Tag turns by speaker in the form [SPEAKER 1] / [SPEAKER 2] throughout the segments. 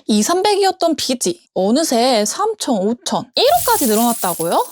[SPEAKER 1] 2, 300이었던 빚이 어느새 3천, 5천, 1억까지 늘어났다고요?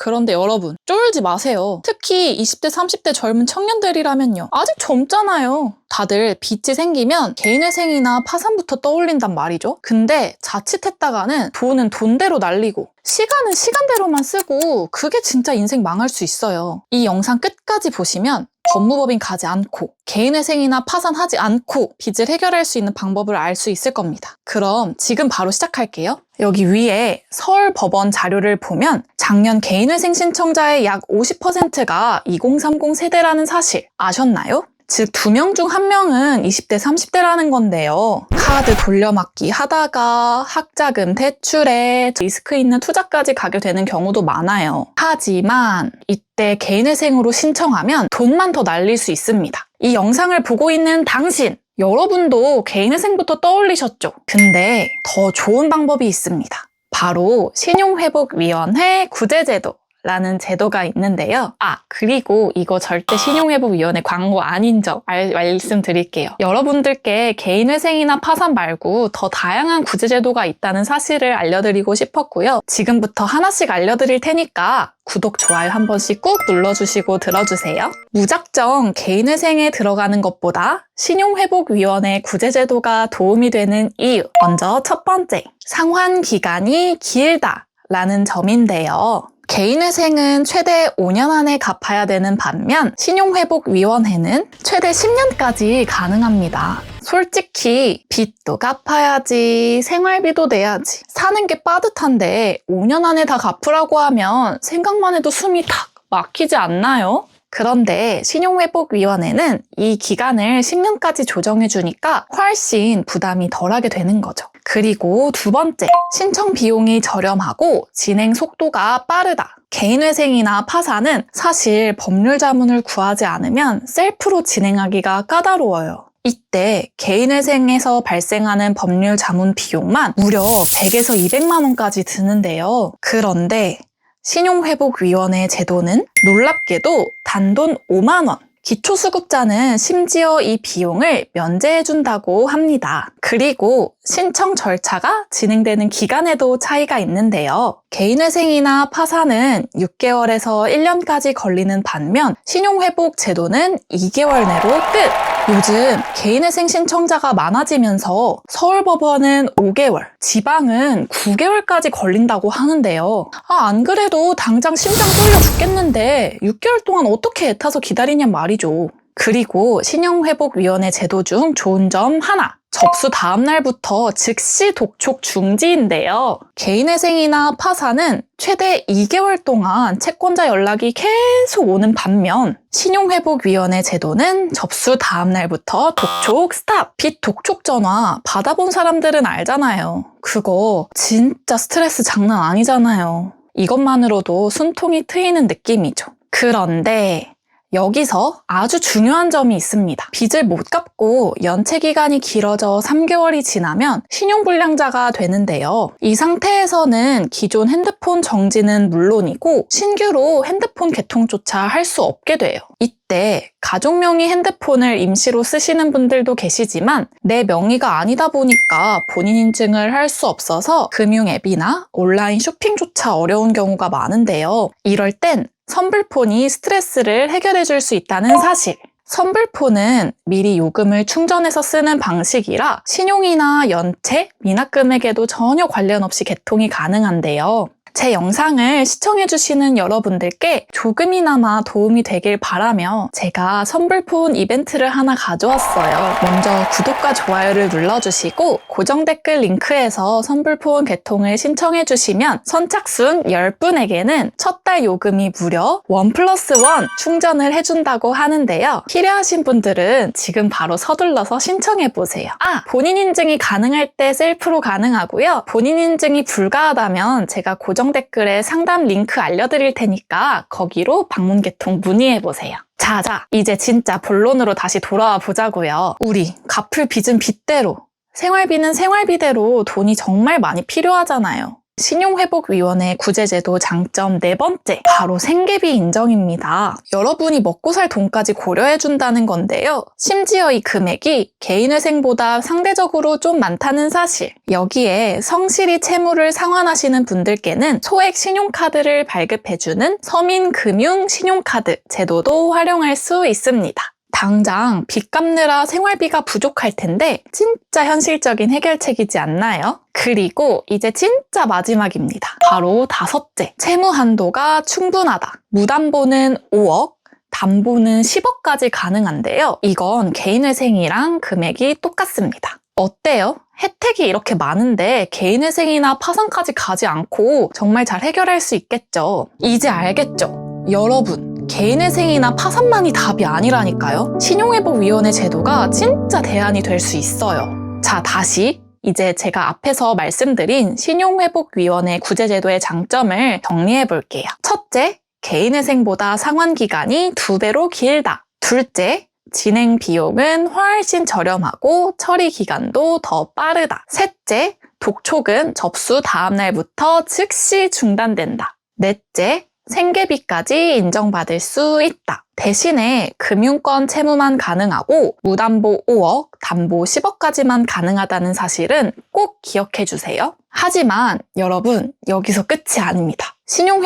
[SPEAKER 1] 그런데 여러분, 쫄지 마세요. 특히 20대, 30대 젊은 청년들이라면요. 아직 젊잖아요. 다들 빚이 생기면 개인회생이나 파산부터 떠올린단 말이죠. 근데 자칫했다가는 돈은 돈대로 날리고 시간은 시간대로만 쓰고 그게 진짜 인생 망할 수 있어요. 이 영상 끝까지 보시면 법무법인 가지 않고 개인회생이나 파산하지 않고 빚을 해결할 수 있는 방법을 알 수 있을 겁니다. 그럼 지금 바로 시작할게요. 여기 위에 서울법원 자료를 보면 작년 개인회생 신청자의 약 50%가 2030 세대라는 사실 아셨나요? 즉 2명 중 1명은 20대, 30대라는 건데요. 카드 돌려막기 하다가 학자금 대출에 리스크 있는 투자까지 가게 되는 경우도 많아요. 하지만 이때 개인회생으로 신청하면 돈만 더 날릴 수 있습니다. 이 영상을 보고 있는 당신! 여러분도 개인회생부터 떠올리셨죠? 근데 더 좋은 방법이 있습니다. 바로 신용회복위원회 구제제도 라는 제도가 있는데요. 그리고 이거 절대 신용회복위원회 광고 아닌 점 말씀드릴게요. 여러분들께 개인회생이나 파산 말고 더 다양한 구제제도가 있다는 사실을 알려드리고 싶었고요. 지금부터 하나씩 알려드릴 테니까 구독, 좋아요 한 번씩 꾹 눌러주시고 들어주세요. 무작정 개인회생에 들어가는 것보다 신용회복위원회 구제제도가 도움이 되는 이유. 먼저 첫 번째, 상환기간이 길다라는 점인데요. 개인회생은 최대 5년 안에 갚아야 되는 반면 신용회복위원회는 최대 10년까지 가능합니다. 솔직히 빚도 갚아야지, 생활비도 내야지, 사는 게 빠듯한데 5년 안에 다 갚으라고 하면 생각만 해도 숨이 탁 막히지 않나요? 그런데 신용회복위원회는 이 기간을 10년까지 조정해주니까 훨씬 부담이 덜하게 되는 거죠. 그리고 두 번째, 신청 비용이 저렴하고 진행 속도가 빠르다. 개인회생이나 파산은 사실 법률 자문을 구하지 않으면 셀프로 진행하기가 까다로워요. 이때 개인회생에서 발생하는 법률 자문 비용만 무려 100에서 200만 원까지 드는데요. 그런데 신용회복위원회 제도는 놀랍게도 단돈 5만 원. 기초수급자는 심지어 이 비용을 면제해준다고 합니다. 그리고 신청 절차가 진행되는 기간에도 차이가 있는데요. 개인회생이나 파산은 6개월에서 1년까지 걸리는 반면 신용회복 제도는 2개월 내로 끝! 요즘 개인회생 신청자가 많아지면서 서울법원은 5개월, 지방은 9개월까지 걸린다고 하는데요. 안 그래도 당장 심장 떨려 죽겠는데 6개월 동안 어떻게 애타서 기다리냔 말이죠. 그리고 신용회복위원회 제도 중 좋은 점 하나. 접수 다음 날부터 즉시 독촉 중지인데요. 개인회생이나 파산은 최대 2개월 동안 채권자 연락이 계속 오는 반면 신용회복위원회 제도는 접수 다음 날부터 독촉 스탑! 빚 독촉 전화 받아본 사람들은 알잖아요. 그거 진짜 스트레스 장난 아니잖아요. 이것만으로도 숨통이 트이는 느낌이죠. 그런데 여기서 아주 중요한 점이 있습니다. 빚을 못 갚고 연체 기간이 길어져 3개월이 지나면 신용불량자가 되는데요. 이 상태에서는 기존 핸드폰 정지는 물론이고 신규로 핸드폰 개통조차 할 수 없게 돼요. 이때 가족 명의 핸드폰을 임시로 쓰시는 분들도 계시지만 내 명의가 아니다 보니까 본인 인증을 할 수 없어서 금융 앱이나 온라인 쇼핑조차 어려운 경우가 많은데요. 이럴 땐 선불폰이 스트레스를 해결해 줄 수 있다는 사실. 선불폰은 미리 요금을 충전해서 쓰는 방식이라 신용이나 연체, 미납금액에도 전혀 관련 없이 개통이 가능한데요. 제 영상을 시청해주시는 여러분들께 조금이나마 도움이 되길 바라며 제가 선불폰 이벤트를 하나 가져왔어요. 먼저 구독과 좋아요를 눌러주시고 고정 댓글 링크에서 선불폰 개통을 신청해주시면 선착순 10분에게는 첫 달 요금이 무려 1+1 충전을 해준다고 하는데요. 필요하신 분들은 지금 바로 서둘러서 신청해보세요. 본인 인증이 가능할 때 셀프로 가능하고요. 본인 인증이 불가하다면 제가 고정 댓글에 상담 링크 알려드릴 테니까 거기로 방문 개통 문의해보세요. 자, 이제 진짜 본론으로 다시 돌아와 보자고요. 우리 갚을 빚은 빚대로, 생활비는 생활비대로 돈이 정말 많이 필요하잖아요. 신용회복위원회 구제제도 장점 네 번째, 바로 생계비 인정입니다. 여러분이 먹고 살 돈까지 고려해준다는 건데요. 심지어 이 금액이 개인회생보다 상대적으로 좀 많다는 사실. 여기에 성실히 채무를 상환하시는 분들께는 소액 신용카드를 발급해주는 서민금융신용카드 제도도 활용할 수 있습니다. 당장 빚 갚느라 생활비가 부족할 텐데 진짜 현실적인 해결책이지 않나요? 그리고 이제 진짜 마지막입니다. 바로 다섯째, 채무 한도가 충분하다. 무담보는 5억, 담보는 10억까지 가능한데요. 이건 개인회생이랑 금액이 똑같습니다. 어때요? 혜택이 이렇게 많은데 개인회생이나 파산까지 가지 않고 정말 잘 해결할 수 있겠죠? 이제 알겠죠? 여러분, 개인회생이나 파산만이 답이 아니라니까요. 신용회복위원회 제도가 진짜 대안이 될 수 있어요. 자, 다시 이제 제가 앞에서 말씀드린 신용회복위원회 구제제도의 장점을 정리해 볼게요. 첫째, 개인회생보다 상환기간이 2배로 길다. 둘째, 진행 비용은 훨씬 저렴하고 처리 기간도 더 빠르다. 셋째, 독촉은 접수 다음 날부터 즉시 중단된다. 넷째, 생계비까지 인정받을 수 있다. 대신에 금융권 채무만 가능하고 무담보 5억, 담보 10억까지만 가능하다는 사실은 꼭 기억해 주세요. 하지만 여러분, 여기서 끝이 아닙니다.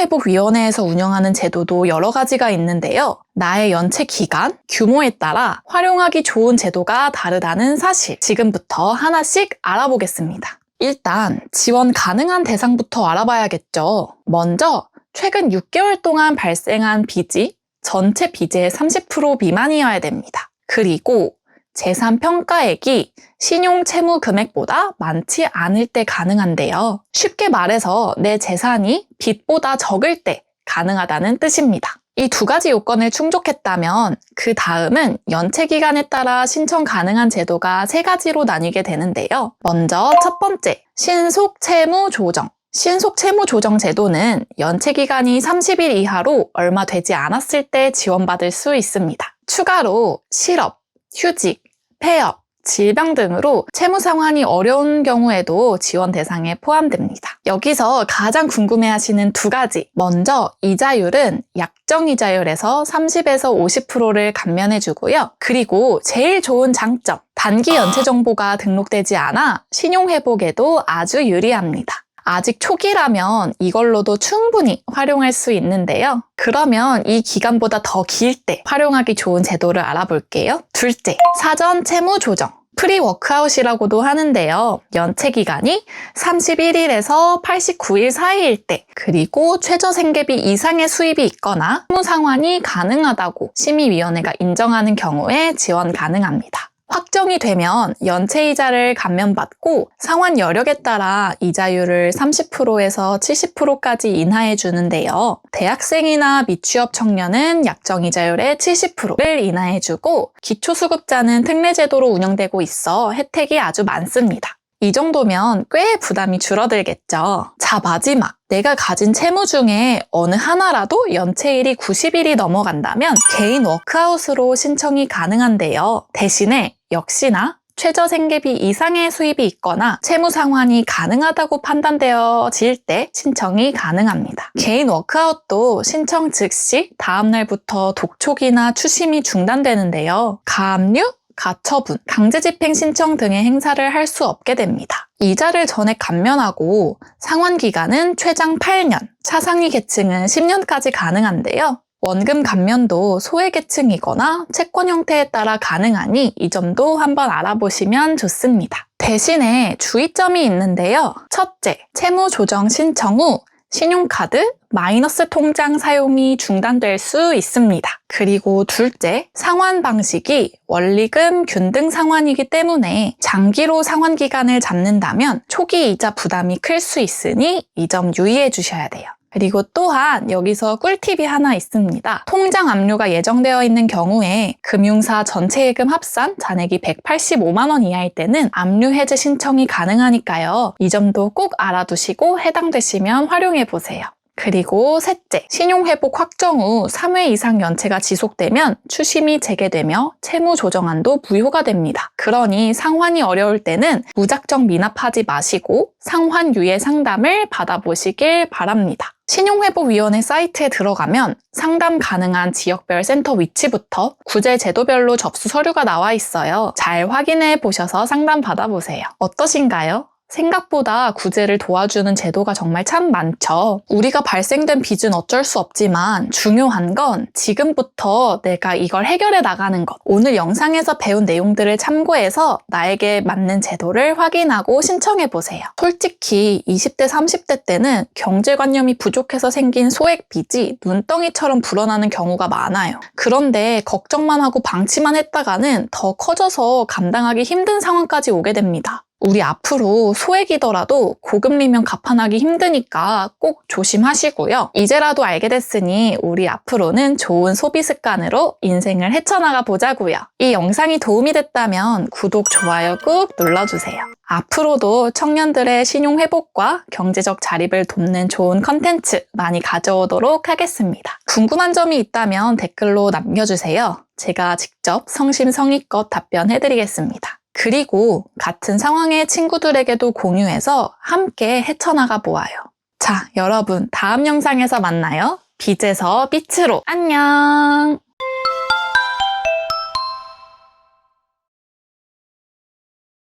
[SPEAKER 1] 신용회복위원회에서 운영하는 제도도 여러 가지가 있는데요. 나의 연체 기간, 규모에 따라 활용하기 좋은 제도가 다르다는 사실, 지금부터 하나씩 알아보겠습니다. 일단 지원 가능한 대상부터 알아봐야겠죠. 먼저 최근 6개월 동안 발생한 빚이 전체 빚의 30% 미만이어야 됩니다. 그리고 재산 평가액이 신용 채무 금액보다 많지 않을 때 가능한데요. 쉽게 말해서 내 재산이 빚보다 적을 때 가능하다는 뜻입니다. 이 두 가지 요건을 충족했다면 그 다음은 연체 기간에 따라 신청 가능한 제도가 세 가지로 나뉘게 되는데요. 먼저 첫 번째, 신속 채무 조정. 신속 채무 조정 제도는 연체 기간이 30일 이하로 얼마 되지 않았을 때 지원받을 수 있습니다. 추가로 실업, 휴직, 폐업, 질병 등으로 채무 상환이 어려운 경우에도 지원 대상에 포함됩니다. 여기서 가장 궁금해하시는 두 가지. 먼저 이자율은 약정이자율에서 30에서 50%를 감면해주고요. 그리고 제일 좋은 장점, 단기 연체 정보가 등록되지 않아 신용회복에도 아주 유리합니다. 아직 초기라면 이걸로도 충분히 활용할 수 있는데요. 그러면 이 기간보다 더 길 때 활용하기 좋은 제도를 알아볼게요. 둘째, 사전 채무 조정. 프리워크아웃이라고도 하는데요. 연체 기간이 31일에서 89일 사이일 때, 그리고 최저 생계비 이상의 수입이 있거나 채무 상환이 가능하다고 심의위원회가 인정하는 경우에 지원 가능합니다. 확정이 되면 연체이자를 감면받고 상환 여력에 따라 이자율을 30%에서 70%까지 인하해 주는데요. 대학생이나 미취업 청년은 약정이자율의 70%를 인하해 주고 기초수급자는 특례제도로 운영되고 있어 혜택이 아주 많습니다. 이 정도면 꽤 부담이 줄어들겠죠. 자, 마지막. 내가 가진 채무 중에 어느 하나라도 연체일이 90일이 넘어간다면 개인 워크아웃으로 신청이 가능한데요. 대신에 역시나 최저 생계비 이상의 수입이 있거나 채무 상환이 가능하다고 판단되어질 때 신청이 가능합니다. 개인 워크아웃도 신청 즉시 다음 날부터 독촉이나 추심이 중단되는데요. 가압류, 가처분, 강제집행 신청 등의 행사를 할 수 없게 됩니다. 이자를 전액 감면하고 상환 기간은 최장 8년, 차상위 계층은 10년까지 가능한데요. 원금 감면도 소액계층이거나 채권 형태에 따라 가능하니 이 점도 한번 알아보시면 좋습니다. 대신에 주의점이 있는데요. 첫째, 채무 조정 신청 후 신용카드, 마이너스 통장 사용이 중단될 수 있습니다. 그리고 둘째, 상환 방식이 원리금 균등 상환이기 때문에 장기로 상환 기간을 잡는다면 초기 이자 부담이 클 수 있으니 이 점 유의해 주셔야 돼요. 그리고 또한 여기서 꿀팁이 하나 있습니다. 통장 압류가 예정되어 있는 경우에 금융사 전체 예금 합산 잔액이 185만 원 이하일 때는 압류 해제 신청이 가능하니까요. 이 점도 꼭 알아두시고 해당되시면 활용해 보세요. 그리고 셋째, 신용회복 확정 후 3회 이상 연체가 지속되면 추심이 재개되며 채무 조정안도 무효가 됩니다. 그러니 상환이 어려울 때는 무작정 미납하지 마시고 상환 유예 상담을 받아보시길 바랍니다. 신용회복위원회 사이트에 들어가면 상담 가능한 지역별 센터 위치부터 구제 제도별로 접수 서류가 나와 있어요. 잘 확인해 보셔서 상담 받아보세요. 어떠신가요? 생각보다 구제를 도와주는 제도가 정말 참 많죠. 우리가 발생된 빚은 어쩔 수 없지만 중요한 건 지금부터 내가 이걸 해결해 나가는 것. 오늘 영상에서 배운 내용들을 참고해서 나에게 맞는 제도를 확인하고 신청해 보세요. 솔직히 20대, 30대 때는 경제관념이 부족해서 생긴 소액 빚이 눈덩이처럼 불어나는 경우가 많아요. 그런데 걱정만 하고 방치만 했다가는 더 커져서 감당하기 힘든 상황까지 오게 됩니다. 우리 앞으로 소액이더라도 고금리면 갚아나기 힘드니까 꼭 조심하시고요. 이제라도 알게 됐으니 우리 앞으로는 좋은 소비 습관으로 인생을 헤쳐나가 보자고요. 이 영상이 도움이 됐다면 구독, 좋아요 꾹 눌러주세요. 앞으로도 청년들의 신용 회복과 경제적 자립을 돕는 좋은 컨텐츠 많이 가져오도록 하겠습니다. 궁금한 점이 있다면 댓글로 남겨주세요. 제가 직접 성심성의껏 답변해드리겠습니다. 그리고 같은 상황의 친구들에게도 공유해서 함께 헤쳐나가 보아요. 자, 여러분 다음 영상에서 만나요. 빚에서 빛으로 안녕!